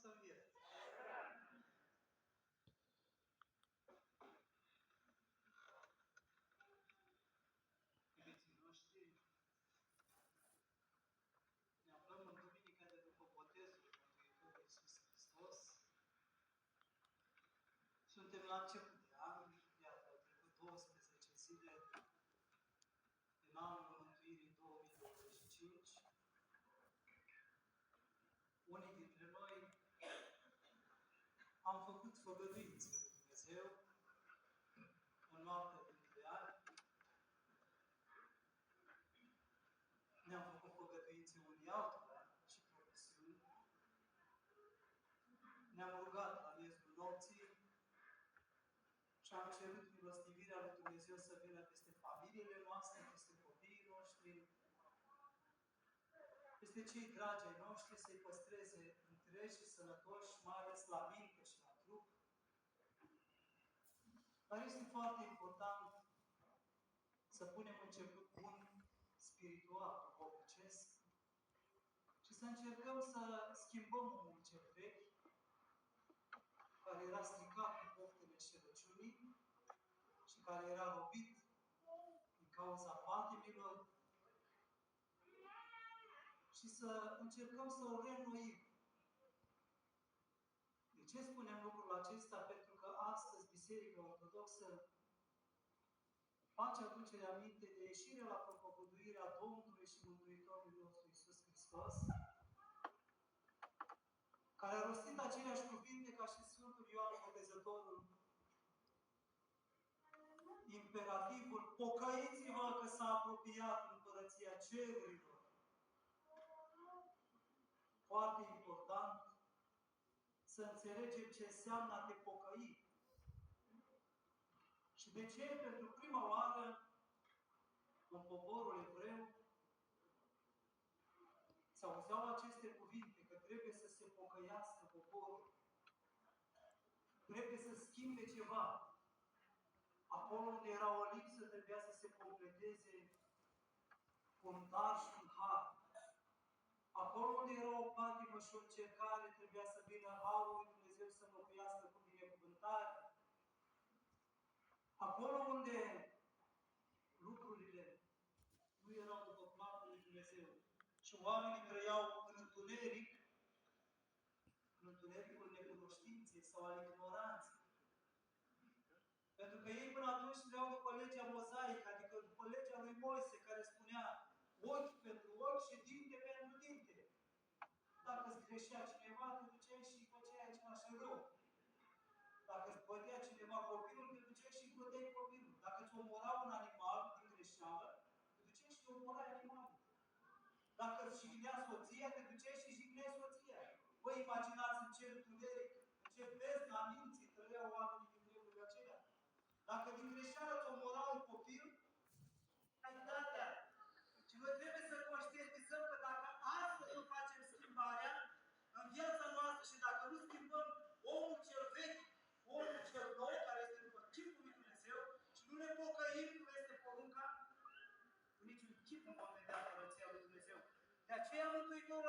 să învie. Iubiții noștri, ne aflăm în Duminica de după botezul Mântuitorului Iisus Hristos. Suntem la început de an, iată, au trecut 12 zile din anul Mântuirii 2025. Unii dintre noi am făcut făgăduințe lui Dumnezeu în noaptea dintre ani. Ne-am făcut făgăduințe unii altora și promisiuni. Ne-am rugat la miezul nopții și am cerut milostivirea lui Dumnezeu să vină peste familiile noastre, peste copiii noștri, peste cei dragi ai noștri, să-i păstreze întregi și sănătoși, mai ales la minte și la trup. Dar este foarte important să punem început bun spiritual, duhovnicesc, și să încercăm să schimbăm omul cel vechi, care era stricat cu poftele șerăciunii și care era robit din cauza patimilor, și să încercăm să o reînnoim. De ce spunem lucrul acesta? Pentru că astăzi Biserica Ortodoxă face aducere aminte de ieșirea la propovăduirea Domnului și Mântuitorului nostru Iisus Hristos, care a rostit aceleași cuvinte ca și Sfântul Ioan Botezătorul. Imperativul: pocăiți-vă că s-a apropiat Împărăția Cerurilor. Foarte important să înțelegem ce înseamnă a te pocăi. Și de ce? Pentru prima oară în poporul evreu se auzeau aceste cuvinte, că trebuie să se pocăiască poporul. Trebuie să schimbe ceva. Acolo unde era o lipsă, trebuia să se completeze cu un dar și un har. Acolo unde era o patimă și o încercare, trebuia să vină harul lui Dumnezeu să înlocuiască cu binecuvântare. Acolo unde lucrurile nu erau după planul lui Dumnezeu și oamenii trăiau în întuneric, în întunericul necunoștinței sau al ignoranței. Pentru că ei până atunci trăiau după legea mozaică, adică după legea lui Moise, care spunea ochi pentru ochi și dinte pentru dinte. Dacă îți greșea cineva, te duceai și făceai același rău. Dacă îți bătea cineva copilul, te duceai și băteai copilul. Dacă îți omora un animal din greșeală, te duceai și omorai animalul. Dacă îți jignea soția, te duceai și jigneai soția. Vă imaginați în ce întuneric, în ce bezna minții trăiau oamenii din vremurile acelea. Dacă din greșeală îți omora un copil, ai datea. Și noi trebuie să conștientizăm că dacă astăzi nu facem schimbarea în viața noastră și dacă nu schimbăm omul cel vechi, omul cel nou, care este după chipul lui Dumnezeu, și nu ne pocăim cum este porunca, în niciun chip nu vom vedea Împărăția lui Dumnezeu. De aceea Mântuitorul